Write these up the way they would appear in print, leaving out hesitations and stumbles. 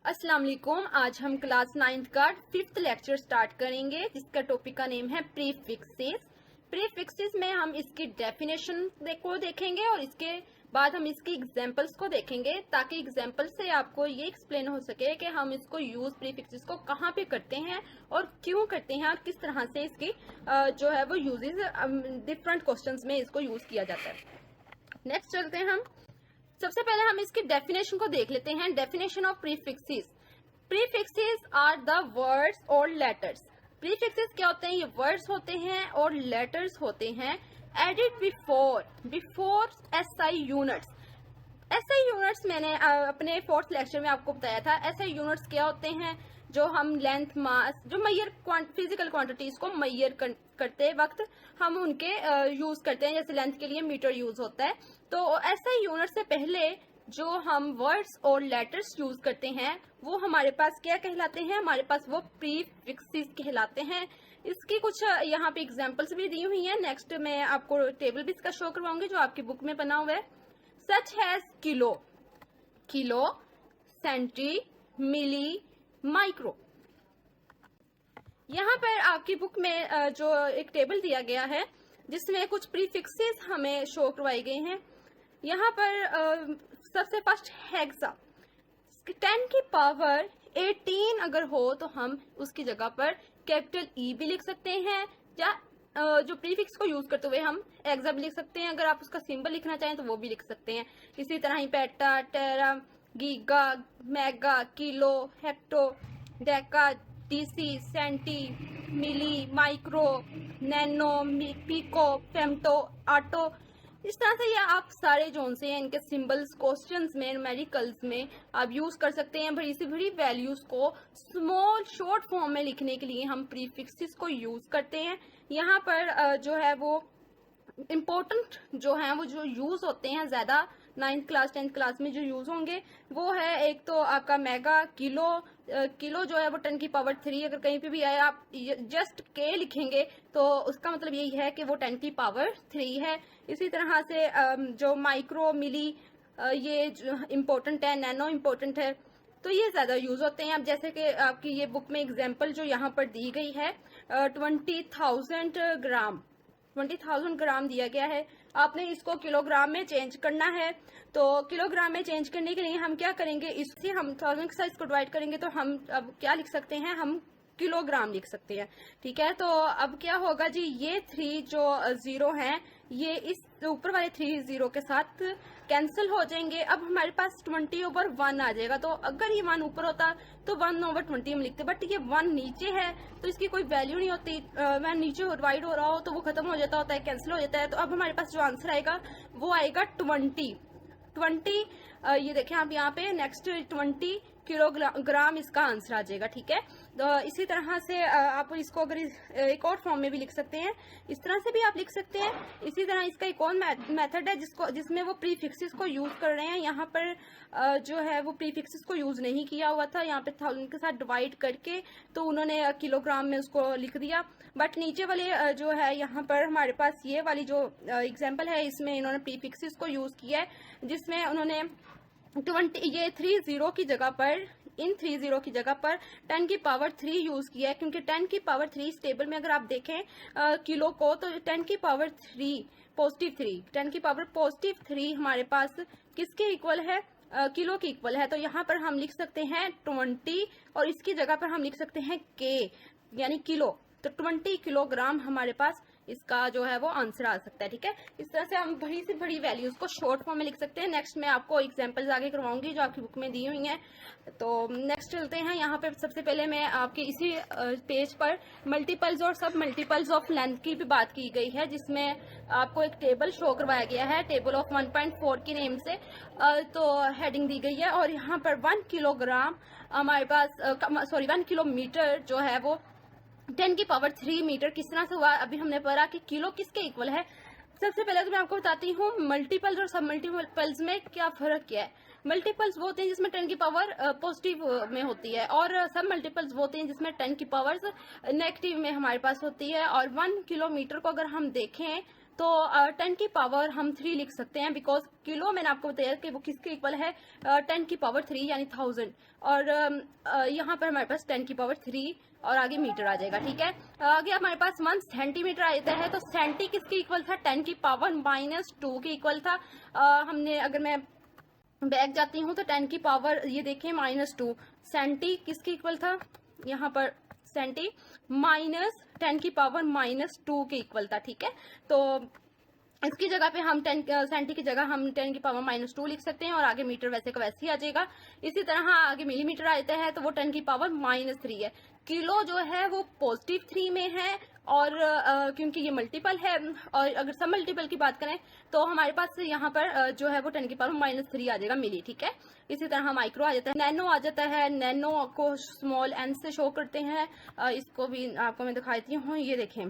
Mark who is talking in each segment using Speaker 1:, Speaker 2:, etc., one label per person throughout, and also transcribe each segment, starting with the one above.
Speaker 1: अस्सलाम वालेकुम। आज हम क्लास 9th का 5th लेक्चर स्टार्ट करेंगे जिसका टॉपिक का नेम है प्रीफिक्सेस। प्रीफिक्सेस में हम इसकी डेफिनेशन को देखेंगे और इसके बाद हम इसकी एग्जांपल्स को देखेंगे ताकि एग्जांपल से आपको ये एक्सप्लेन हो सके कि हम इसको यूज प्रीफिक्सेस को कहाँ पे करते हैं और क्यों करते हैं और किस तरह से इसकी जो है वो यूजेस डिफरेंट क्वेश्चंस में इसको यूज किया जाता है। नेक्स्ट चलते हैं हम। सबसे पहले हम इसकी डेफिनेशन को देख लेते हैं। Definition of prefixes. Prefixes are the words और लेटर्स। प्रीफिक्सेस क्या होते हैं? ये वर्ड्स होते हैं और लेटर्स होते हैं added before SI units. SI units मैंने अपने 4th लेक्चर में आपको बताया था। एसआई यूनिट्स क्या होते हैं? जो हम लेंथ, मास, जो मैयर फिजिकल क्वांटिटीज को मैयर करते वक्त हम उनके यूज करते हैं। जैसे लेंथ के लिए मीटर यूज होता है। तो एसआई यूनिट से पहले जो हम वर्ड्स और लेटर्स यूज करते हैं वो हमारे पास क्या कहलाते हैं? हमारे पास वो प्रीफिक्सेस कहलाते हैं। इसकी कुछ यहाँ पे एग्जांपल्स भी दी हुई हैं। नेक्स्ट मैं आपको टेबल भी इसका शो करवाऊंगी जो आपकी बुक में बना हुआ है। Such has kilo, centi, milli, micro. यहाँ पर आपकी बुक में जो एक टेबल दिया गया है जिसमें कुछ प्रीफिक्सेस हमें शो करवाई गई हैं। यहाँ पर सबसे फर्स्ट हेक्सा। 10 की पावर 18 अगर हो तो हम उसकी जगह पर कैपिटल ई भी लिख सकते हैं या जो प्रीफिक्स को यूज करते हुए हम एक्सा भी लिख सकते हैं। अगर आप उसका सिंबल लिखना चाहें तो वो भी लिख सकते हैं। इसी तरह ही peta, tera, giga, mega, kilo, hecto, deca, deci, centi, milli, micro, nano, pico, femto, atto. इस तरह से ये आप सारे जोन से हैं इनके सिंबल्स क्वेश्चंस में, न्यूमेरिकल्स में आप यूज कर सकते हैं। बड़ी से बड़ी वैल्यूज को स्मॉल शॉर्ट फॉर्म में लिखने के लिए हम प्रीफिक्सेस को यूज करते हैं। यहाँ पर जो है वो इम्पोर्टेंट जो है वो जो यूज होते हैं ज्यादा 9th क्लास 10th क्लास में जो यूज होंगे वो है एक तो आपका मेगा, किलो जो है वो 10 की पावर 3। अगर कहीं पे भी आए आप जस्ट के लिखेंगे तो उसका मतलब यही है कि वो 10 की पावर 3 है। इसी तरह से जो माइक्रो, मिली ये जो इम्पोर्टेंट है, नैनो इम्पोर्टेंट है, तो ये ज्यादा यूज होते हैं। अब जैसे कि आपकी ये बुक में एग्जाम्पल जो यहाँ पर दी गई है 20,000 ग्राम, 20,000 ग्राम दिया गया है। आपने इसको किलोग्राम में चेंज करना है तो किलोग्राम में चेंज करने के लिए हम क्या करेंगे? इससे हम 1000 के साथ इसको डिवाइड करेंगे तो हम अब क्या लिख सकते हैं? हम किलोग्राम लिख सकते हैं। ठीक है, तो अब क्या होगा जी? ये 3 जो 0 हैं ये इस ऊपर वाले 3 0 के साथ कैंसिल हो जाएंगे। अब हमारे पास 20/1 आ जाएगा। तो अगर ये 1 ऊपर होता तो 1/20 हम लिखते, बट ये 1 नीचे है तो इसकी कोई वैल्यू नहीं होती। वह नीचे डिवाइड हो रहा हो तो वो खत्म हो जाता होता है, कैंसिल हो जाता है। तो अब हमारे पास जो आंसर आएगा वो आएगा 20। ये देखें आप यहाँ पे नेक्स्ट 20 किलोग्राम इसका आंसर आ जाएगा। ठीक है, तो इसी तरह से आप इसको अगर एक और फॉर्म में भी लिख सकते हैं, इस तरह से भी आप लिख सकते हैं। इसी तरह इसका एक और मेथड है जिसमें वो प्रीफिक्सेस को यूज कर रहे हैं। यहाँ पर जो है वो प्रीफिक्सेस को यूज नहीं किया हुआ था, यहाँ पे 1000 के साथ डिवाइड करके तो उन्होंने किलोग्राम में उसको लिख दिया। बट नीचे वाले जो है यहाँ पर हमारे पास ये वाली जो एग्जाम्पल है इसमें इन्होंने प्रीफिक्सेस को यूज किया है जिसमें उन्होंने 20 ये 3 0 की जगह पर, इन 3 0 की जगह पर 10 की पावर 3 यूज किया है। क्योंकि 10 की पावर 3 इस टेबल में अगर आप देखें किलो को तो 10 की पावर 3 पॉजिटिव 3, 10 की पावर पॉजिटिव 3 हमारे पास किसके इक्वल है? किलो की इक्वल है। तो यहाँ पर हम लिख सकते हैं 20 और इसकी जगह पर हम लिख सकते हैं के यानी किलो। तो 20 किलोग्राम हमारे पास इसका जो है वो आंसर आ सकता है। ठीक है, इस तरह से हम बड़ी से बड़ी वैल्यूज को शॉर्ट फॉर्म में लिख सकते हैं। नेक्स्ट मैं आपको एग्जांपल्स आगे करवाऊंगी जो आपकी बुक में दी हुई हैं। तो नेक्स्ट चलते हैं। यहाँ पे सबसे पहले मैं आपके इसी पेज पर मल्टीपल्स और सब मल्टीपल्स ऑफ लेंथ की भी बात की गई है जिसमें आपको एक टेबल शो करवाया गया है, टेबल ऑफ 1.4 की नेम से तो हेडिंग दी गई है। और यहाँ पर 1 किलोग्राम हमारे पास 1 किलोमीटर जो है वो 10 की पावर 3 मीटर किस तरह से हुआ? अभी हमने पढ़ा कि किलो किसके इक्वल है। सबसे पहले तो मैं आपको बताती हूँ मल्टीपल्स और सब मल्टीपल्स में क्या फर्क क्या है। मल्टीपल्स वो होते हैं जिसमें 10 की पावर पॉजिटिव में होती है और सब मल्टीपल्स वो होते हैं जिसमें 10 की पावर नेगेटिव में हमारे पास होती है। और 1 किलोमीटर को अगर हम देखें तो 10 की पावर हम 3 लिख सकते हैं, बिकॉज किलो मैंने आपको बताया कि वो किसके इक्वल है, 10 की पावर 3 यानी 1000। और यहाँ पर हमारे पास 10 की पावर 3 और आगे मीटर आ जाएगा। ठीक है, आगे हमारे पास 1 सेंटीमीटर आ जाता है, तो सेंटी किसके इक्वल था, 10 की पावर -2 के इक्वल था। हमने अगर मैं बैक जाती हूँ तो 10 की पावर ये देखें -2, सेंटी किसके इक्वल था, यहाँ पर सेंटी -10 की पावर -2 के इक्वल था। ठीक है, तो इसकी जगह पे हम 10 सेंटी की जगह हम 10 की पावर -2 लिख सकते हैं और आगे मीटर वैसे का वैसे ही आ जाएगा। इसी तरह आगे मिलीमीटर आ जाता है, तो वो 10 की पावर -3 है। किलो जो है वो +3 में है, और क्योंकि ये मल्टीपल है, और अगर सब मल्टीपल की बात करें तो हमारे पास यहाँ पर जो है वो 10 की पावर -3 आ जाएगा मिली। ठीक है, इसी तरह माइक्रो आ जाता है, नैनो आ जाता है, नैनो को स्मॉल n से शो करते हैं। इसको भी आपको मैं दिखाती हूँ, ये देखें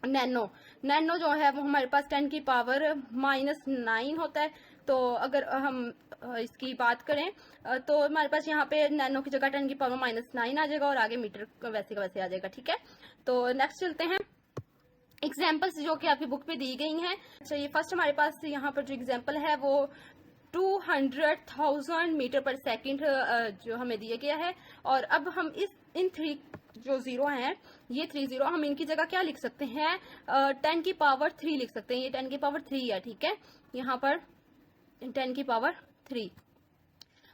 Speaker 1: नैनो जो है वो हमारे पास 10 की पावर -9 होता है। तो अगर हम इसकी बात करें तो हमारे पास यहाँ पे नैनो की जगह 10 की पावर -9 आ जाएगा और आगे मीटर वैसे का वैसे आ जाएगा। ठीक है, तो नेक्स्ट चलते हैं एग्जाम्पल्स जो कि आपकी बुक पे दी गई हैं। अच्छा, ये फर्स्ट हमारे पास यहाँ पर जो एग्जाम्पल है वो 200,000 मीटर पर सेकंड जो हमें दिया गया है। और अब हम इन 3 जो जीरो हैं, ये 3 जीरो, हम इनकी जगह क्या लिख सकते हैं, 10 की पावर 3 लिख सकते हैं। ये 10 की पावर 3 है। ठीक है, यहाँ पर 10 की पावर 3,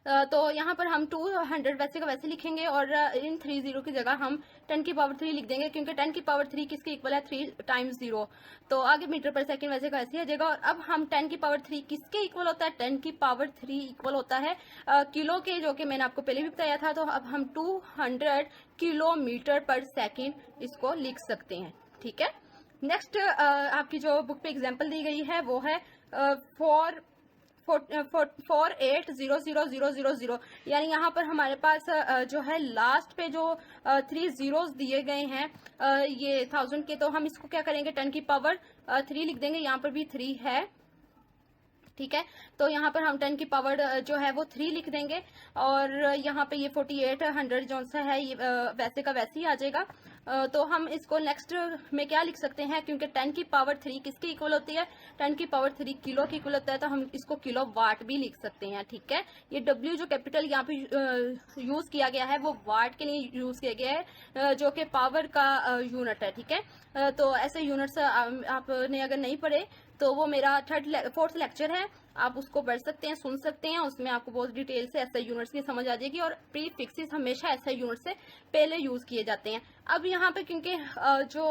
Speaker 1: तो यहाँ पर हम 200 वैसे का वैसे लिखेंगे और इन 3 जीरो की जगह हम 10 की पावर 3 लिख देंगे, क्योंकि 10 की पावर 3 किसके इक्वल है, 3 टाइम्स 0। तो आगे मीटर पर सेकंड वैसे का वैसे आ जाएगा। और अब हम 10 की पावर 3 किसके इक्वल होता है, 10 की पावर 3 इक्वल होता है किलो के, जो कि मैंने आपको पहले भी बताया था। तो अब हम 200 किलोमीटर पर सेकेंड इसको लिख सकते हैं। ठीक है, नेक्स्ट आपकी जो बुक पे एग्जाम्पल दी गई है वो है 480000, यानी यहाँ पर हमारे पास जो है लास्ट पे जो 3 जीरोस दिए गए हैं ये 1000 के, तो हम इसको क्या करेंगे, 10 की पावर 3 लिख देंगे। यहाँ पर भी 3 है। ठीक है, तो यहाँ पर हम 10 की पावर जो है वो 3 लिख देंगे और यहाँ पे ये 4800 जो सा है ये वैसे का वैसे ही आ जाएगा। तो हम इसको नेक्स्ट में क्या लिख सकते हैं, क्योंकि 10 की पावर 3 किसकी इक्वल होती है, 10 की पावर 3 किलो की इक्वल होता है, तो हम इसको किलो वाट भी लिख सकते हैं। ठीक है, ये W जो कैपिटल यहाँ पे यूज किया गया है वो वाट के लिए यूज किया गया है, जो कि पावर का यूनिट है। ठीक है, तो ऐसे यूनिट्स आपने अगर नहीं पढ़े तो वो मेरा 4th लेक्चर है, आप उसको पढ़ सकते हैं, सुन सकते हैं, उसमें आपको बहुत डिटेल से एसआई यूनिट्स की समझ आ जाएगी। और प्रीफिक्सेस हमेशा एसआई यूनिट से पहले यूज किए जाते हैं। अब यहाँ पे क्योंकि जो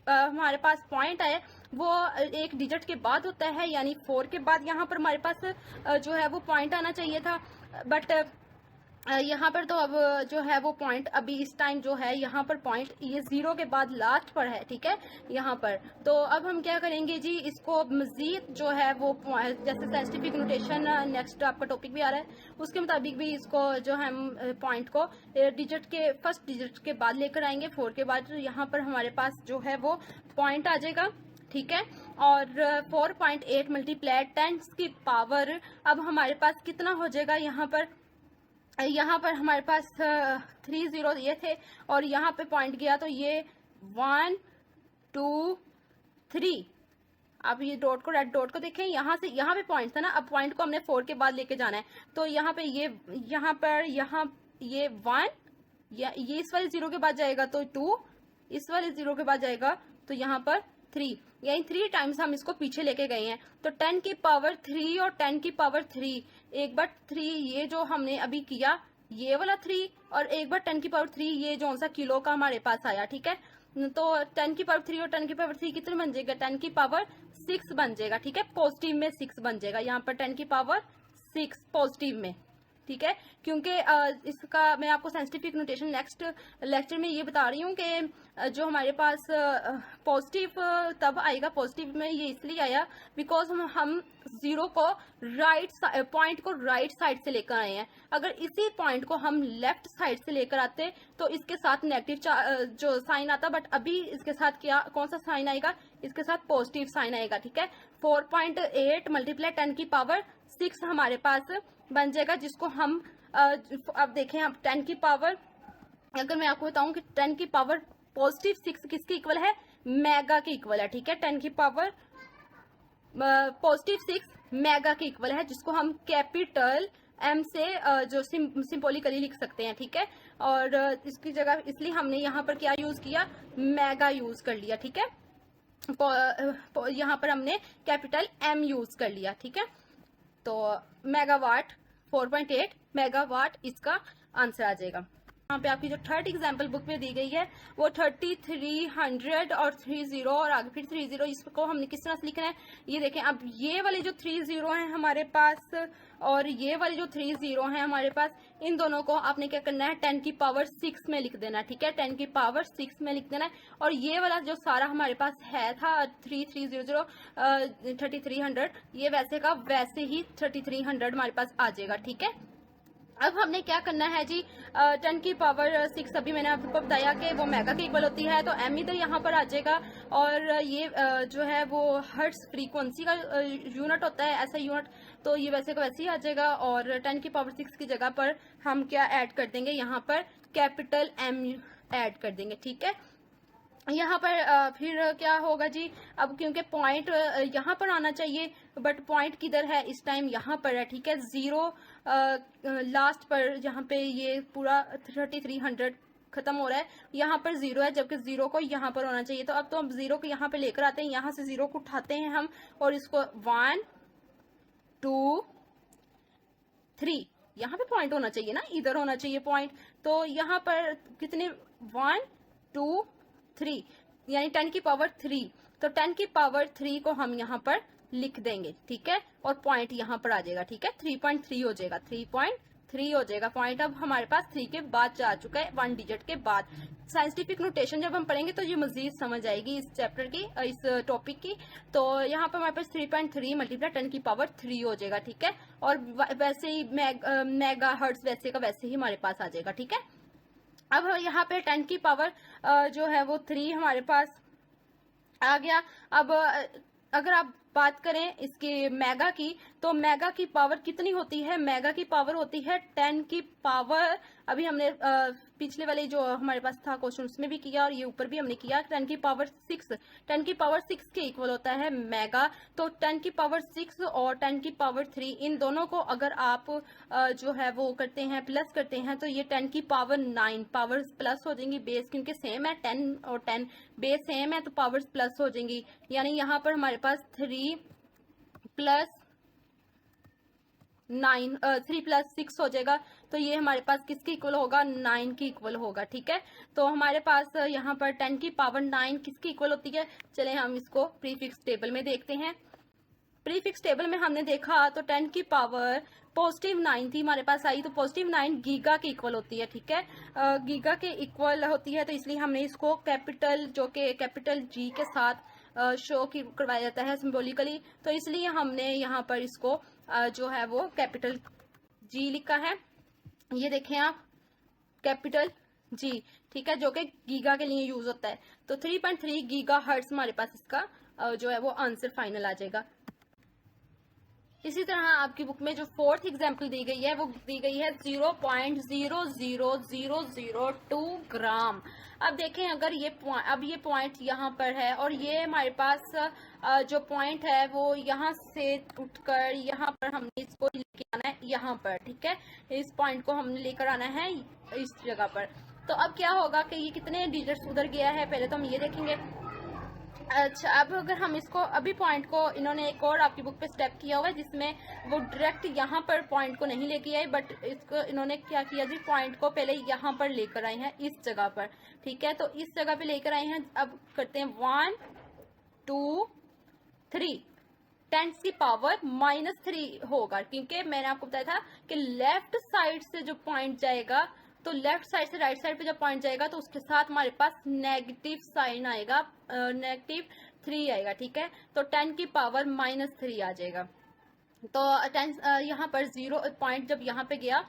Speaker 1: हमारे पास पॉइंट है वो एक डिजिट के बाद होता है, यानी 4 के बाद यहाँ पर हमारे पास जो है वो पॉइंट आना चाहिए था, बट यहाँ पर तो अब जो है वो पॉइंट अभी इस टाइम जो है यहाँ पर पॉइंट ये 0 के बाद लास्ट पर है। ठीक है, यहाँ पर तो अब हम क्या करेंगे जी, इसको मजीद जो है वो जैसे साइंटिफिक नोटेशन नेक्स्ट आपका टॉपिक भी आ रहा है, उसके मुताबिक भी इसको जो है हम पॉइंट को डिजिट के फर्स्ट डिजिट के बाद लेकर आएंगे। 4 के बाद यहाँ पर हमारे पास जो है वो पॉइंट आ जाएगा। ठीक है, और 4.8 मल्टीप्लाई 10 की पावर, अब हमारे पास कितना हो जाएगा, यहाँ पर हमारे पास 3 जीरो ये थे और यहाँ पे पॉइंट गया, तो ये 1 2 3। अब ये डॉट को रेड डॉट को देखें, यहाँ से यहाँ पे पॉइंट था ना, अब पॉइंट को हमने 4 के बाद लेके जाना है, तो यहाँ पे ये 1 ये इस वाले 0 के बाद जाएगा तो 2, इस वाले 0 के बाद जाएगा तो यहाँ पर 3, यानी 3 टाइम्स हम इसको पीछे लेके गए हैं। तो 10 की पावर 3 और 10 की पावर 3, एक बार 3 ये जो हमने अभी किया ये वाला 3 और एक बार 10 की पावर 3 ये जो सा किलो का हमारे पास आया। ठीक है, तो 10 की पावर 3 और 10 की पावर 3 कितने बन जाएगा, 10 की पावर 6 बन जाएगा। ठीक है, पॉजिटिव में 6 बन जाएगा, यहाँ पर 10 की पावर 6 पॉजिटिव में। ठीक है, क्योंकि इसका मैं आपको साइंटिफिक नोटेशन नेक्स्ट लेक्चर में ये बता रही हूँ कि जो हमारे पास पॉजिटिव तब आएगा, पॉजिटिव में ये इसलिए आया बिकॉज हम 0 को पॉइंट को राइट साइड से लेकर आए हैं। अगर इसी पॉइंट को हम लेफ्ट साइड से लेकर आते तो इसके साथ नेगेटिव जो साइन आता, बट अभी इसके साथ कौन सा साइन आएगा, इसके साथ पॉजिटिव साइन आएगा। ठीक है, 4.8 मल्टीप्लाई 10 की पावर 6 हमारे पास बन जाएगा, जिसको हम अब देखें, अब 10 की पावर, अगर मैं आपको बताऊं कि 10 की पावर पॉजिटिव 6 किसके इक्वल है, मेगा के इक्वल है, ठीक है। 10 की पावर पॉजिटिव 6 मेगा के इक्वल है, जिसको हम कैपिटल एम से जो सिंबॉलिकली लिख सकते हैं, ठीक है। और इसकी जगह इसलिए हमने यहाँ पर क्या यूज किया, मेगा यूज कर लिया, ठीक है। यहाँ पर हमने कैपिटल एम यूज कर लिया, ठीक है। तो मेगावाट 4.8 मेगावाट इसका आंसर आ जाएगा। यहाँ पे आपकी जो थर्ड एग्जाम्पल बुक में दी गई है वो 3300 और 30 और आगे फिर 30, इसको हमने किस तरह से लिखना है ये देखें। अब ये वाले जो 30 हैं हमारे पास और ये वाले जो 30 हैं हमारे पास, इन दोनों को आपने क्या करना है 10 की पावर 6 में लिख देना, ठीक है। 10 की पावर 6 में लिख देना है। और ये वाला जो सारा हमारे पास है था 3300 3300, ये वैसे का वैसे ही 3300 हमारे पास आ जाएगा, ठीक है। अब हमने क्या करना है जी, 10 की पावर 6 अभी मैंने आपको बताया कि वो मेगा के इक्वल होती है, तो एम इधर यहाँ पर आ जाएगा। और ये जो है वो हर्ट्ज फ्रीक्वेंसी का यूनिट होता है, ऐसा यूनिट, तो ये वैसे का वैसे ही आ जाएगा। और 10 की पावर 6 की जगह पर हम क्या ऐड कर देंगे, यहाँ पर कैपिटल एम ऐड कर देंगे, ठीक है। यहाँ पर फिर क्या होगा जी, अब क्योंकि पॉइंट यहाँ पर आना चाहिए बट पॉइंट किधर है इस टाइम, यहाँ पर है, ठीक है। 0 लास्ट पर जहाँ पे ये पूरा 3300 खत्म हो रहा है, यहाँ पर 0 है, जबकि 0 को यहाँ पर होना चाहिए। तो अब तो हम 0 को यहाँ पे लेकर आते हैं, यहाँ से 0 को उठाते हैं हम और इसको 1 2 3 यहाँ पे पॉइंट होना चाहिए ना, इधर होना चाहिए पॉइंट। तो यहाँ पर कितने 1 2 3 यानी 10 की पावर 3, तो 10 की पावर 3 को हम यहाँ पर लिख देंगे, ठीक है। और पॉइंट यहाँ पर आ जाएगा, ठीक है। 3.3 हो जाएगा, 3.3 हो जाएगा पॉइंट। अब हमारे पास 3 के बाद जा चुका है 1 डिजिट के बाद। साइंटिफिक नोटेशन जब हम पढ़ेंगे तो ये मजीद समझ आएगी इस चैप्टर की, इस टॉपिक की। तो यहाँ पर हमारे पास 3.3 मल्टीप्लाई 10 की पावर 3 हो जाएगा, ठीक है। और वैसे ही मेगा हर्ट्ज वैसे का वैसे ही हमारे पास आ जाएगा, ठीक है। अब यहाँ पे 10 की पावर जो है वो 3 हमारे पास आ गया। अब अगर आप बात करें इसके मेगा की, तो मेगा की पावर कितनी होती है, मेगा की पावर होती है 10 की पावर, अभी हमने पिछले वाले जो हमारे पास था क्वेश्चन उसमें भी किया और ये ऊपर भी हमने किया, 10 की पावर 6, 10 की पावर 6 के इक्वल होता है मेगा। तो 10 की पावर 6 और 10 की पावर 3 इन दोनों को अगर आप जो है वो करते हैं प्लस करते हैं, तो ये 10 की पावर 9 पावर प्लस हो जाएंगी, बेस क्योंकि सेम है 10 और 10 बेस सेम है तो पावर्स प्लस हो जाएंगी। यानी यहाँ पर हमारे पास 3 प्लस 6 हो जाएगा। तो ये हमारे पास किसके इक्वल होगा, 9 के इक्वल होगा, ठीक है। तो हमारे पास यहाँ पर 10 की पावर 9 किसकी इक्वल होती है, चले हम इसको प्रीफिक्स टेबल में देखते हैं। प्रीफिक्स टेबल में हमने देखा तो 10 की पावर पॉजिटिव 9 थी हमारे पास आई, तो पॉजिटिव 9 गीगा के इक्वल होती है, ठीक है। गीगा के इक्वल होती है, तो इसलिए हमने इसको कैपिटल जो कि कैपिटल जी के साथ शो की करवाया जाता है सिंबॉलिकली, तो इसलिए हमने यहाँ पर इसको जो है वो कैपिटल जी लिखा है। ये देखें आप, कैपिटल जी, ठीक है, जो कि गीगा के लिए यूज होता है। तो 3.3 गीगा हर्ट्ज हमारे पास इसका जो है वो आंसर फाइनल आ जाएगा। इसी तरह आपकी बुक में जो फोर्थ एग्जाम्पल दी गई है वो दी गई है 0.00002 ग्राम। अब देखें अगर ये पॉइंट यहाँ पर है और ये हमारे पास जो पॉइंट है वो यहाँ से उठकर यहाँ पर हमने इसको लेके आना है यहाँ पर, ठीक है। इस पॉइंट को हमने लेकर आना है इस जगह पर। तो अब क्या होगा कि ये कितने डिजिट्स उधर गया है, पहले तो हम ये देखेंगे। अच्छा, अब अगर हम इसको अभी पॉइंट को इन्होंने एक और आपकी बुक पे स्टेप किया हुआ है जिसमें वो डायरेक्ट यहाँ पर पॉइंट को नहीं लेके आए, बट इसको इन्होंने क्या किया जी, पॉइंट को पहले यहाँ पर लेकर आए हैं इस जगह पर, ठीक है। तो इस जगह पे लेकर आए हैं। अब करते हैं 1 2 3 10 की पावर -3 होगा, क्योंकि मैंने आपको बताया था कि लेफ्ट साइड से जो पॉइंट जाएगा, तो लेफ्ट साइड से राइट साइड पे जब पॉइंट जाएगा तो उसके साथ हमारे पास नेगेटिव साइन आएगा, -3 आएगा, ठीक है। तो 10 की पावर -3 आ जाएगा। तो 10 यहाँ पर 0 पॉइंट जब यहाँ पे गया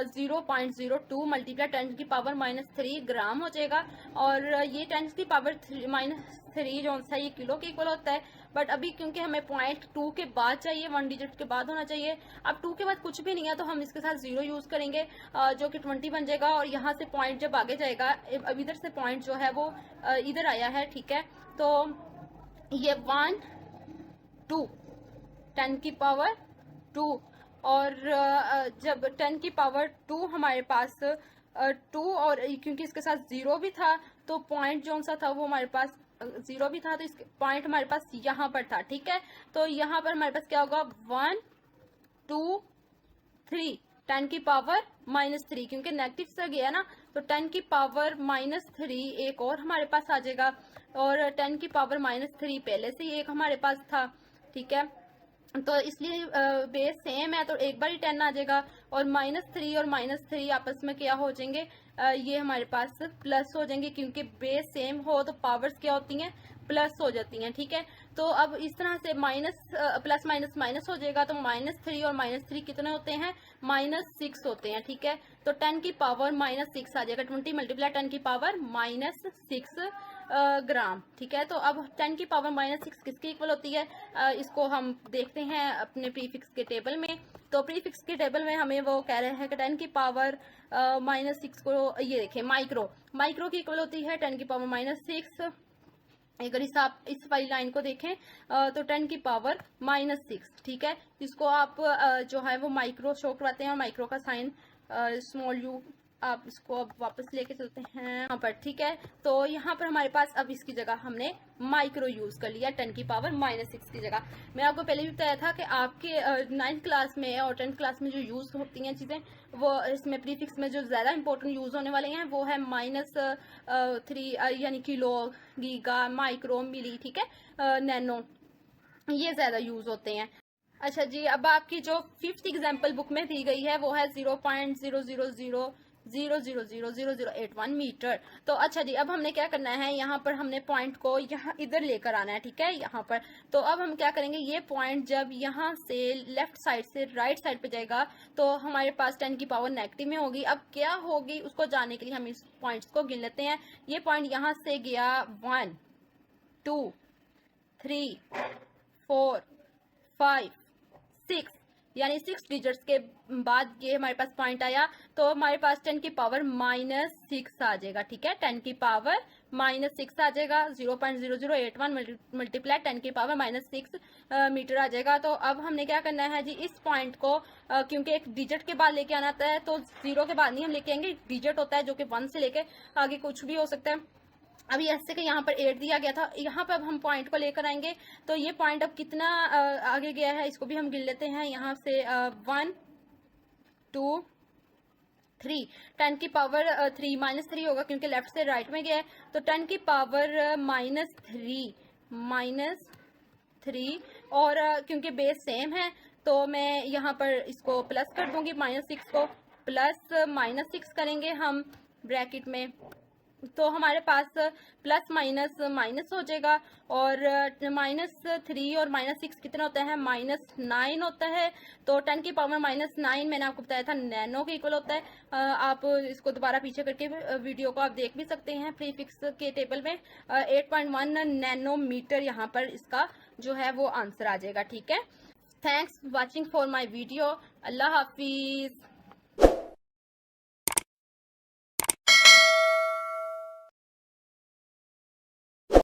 Speaker 1: 0.02 मल्टीप्लाई 10 की पावर -3 ग्राम हो जाएगा। और ये 10 की पावर -3 जो सा ये किलो के इक्वल होता है, बट अभी क्योंकि हमें पॉइंट 2 के बाद चाहिए, 1 डिजिट के बाद होना चाहिए। अब 2 के बाद कुछ भी नहीं है तो हम इसके साथ 0 यूज करेंगे जो कि 20 बन जाएगा। और यहाँ से पॉइंट जब आगे जाएगा, अब इधर से पॉइंट जो है वो इधर आया है, ठीक है। तो ये 1 2 10 की पावर 2, और जब 10 की पावर 2 हमारे पास 2, और क्योंकि इसके साथ 0 भी था तो पॉइंट जो सा था वो हमारे पास 0 भी था, तो इसके पॉइंट हमारे पास यहाँ पर था। ठीक है, तो यहाँ पर हमारे पास क्या होगा 1 2 3 10 की पावर -3, क्योंकि नेगेटिव से गया ना, तो 10 की पावर -3 एक और हमारे पास आ जाएगा, और 10 की पावर -3 पहले से ही एक हमारे पास था। ठीक है, तो इसलिए बेस सेम है तो एक बार ही 10 आ जाएगा, और -3 और -3 आपस में क्या हो जाएंगे, ये हमारे पास प्लस हो जाएंगे, क्योंकि बेस सेम हो तो पावर्स क्या होती हैं, प्लस हो जाती हैं। ठीक है, तो अब इस तरह से प्लस माइनस माइनस हो जाएगा, तो -3 और -3 कितने होते हैं, -6 होते हैं। ठीक है, तो 10 की पावर -6 आ जाएगा, 20 मल्टीप्लाई 10 की पावर -6 ग्राम। ठीक है, तो अब 10 की पावर -6 किसके इक्वल होती है, इसको हम देखते हैं अपने प्रीफिक्स के टेबल में। तो प्रीफिक्स के टेबल में हमें वो कह रहे हैं कि 10 की पावर -6 को, ये देखें माइक्रो की इक्वल होती है 10 की पावर -6। अगर इस वाली लाइन को देखें तो 10 की पावर -6। ठीक है, इसको आप जो है वो माइक्रो शो करवाते हैं, और माइक्रो का साइन स्मॉल यू, आप इसको अब वापस लेके चलते हैं यहाँ पर। ठीक है, तो यहाँ पर हमारे पास अब इसकी जगह हमने माइक्रो यूज कर लिया 10 की पावर -6 की जगह। मैं आपको पहले भी बताया था कि आपके 9th क्लास में और 10th क्लास में जो यूज होती हैं चीजें, वो इसमें प्रीफिक्स में जो ज्यादा इंपॉर्टेंट यूज होने वाले हैं वो है -3 यानी किलो, गीगा, माइक्रो, मिली। ठीक है, नैनो, ये ज्यादा यूज होते हैं। अच्छा जी, अब आपकी जो 5th एग्जाम्पल बुक में दी गई है वो है 0.000000081 मीटर। तो अच्छा जी, अब हमने क्या करना है, यहाँ पर हमने पॉइंट को यहाँ इधर लेकर आना है। ठीक है, यहाँ पर तो अब हम क्या करेंगे, ये पॉइंट जब यहाँ से लेफ्ट साइड से राइट साइड पे जाएगा तो हमारे पास 10 की पावर नेगेटिव में होगी। अब क्या होगी उसको जानने के लिए हम इस पॉइंट्स को गिन लेते हैं। ये पॉइंट यहाँ से गया 1 2 3 4 5 6, यानी 6 डिजिट्स के बाद ये हमारे पास पॉइंट आया, तो हमारे पास 10 की पावर -6 आ जाएगा। ठीक है, 10 की पावर -6 आ जाएगा, 0.0081 मल्टीप्लाई 10 की पावर -6 मीटर आ जाएगा। तो अब हमने क्या करना है जी, इस पॉइंट को क्योंकि एक डिजिट के बाद लेके आना है, तो 0 के बाद नहीं हम लेके आएंगे, डिजिट होता है जो कि 1 से लेके आगे कुछ भी हो सकता है। अभी ऐसे कि यहाँ पर 8 दिया गया था, यहाँ पर अब हम पॉइंट को लेकर आएंगे, तो ये पॉइंट अब कितना आगे गया है इसको भी हम गिन लेते हैं। यहाँ से 1 2 3, 10 की पावर 3 -3 होगा क्योंकि लेफ्ट से राइट में गया है, तो 10 की पावर -3 और क्योंकि बेस सेम है तो मैं यहाँ पर इसको प्लस कर दूंगी, -6 को प्लस -6 करेंगे हम ब्रैकेट में, तो हमारे पास प्लस माइनस माइनस हो जाएगा, और -3 और -6 कितना होता है, -9 होता है। तो 10 की पावर -9 मैंने आपको बताया था नैनो के इक्वल होता है। आप इसको दोबारा पीछे करके वीडियो को आप देख भी सकते हैं प्रीफिक्स के टेबल में। 8.1 नैनोमीटर यहाँ पर इसका जो है वो आंसर आ जाएगा। ठीक है, thanks watching for my video. Allah Hafiz.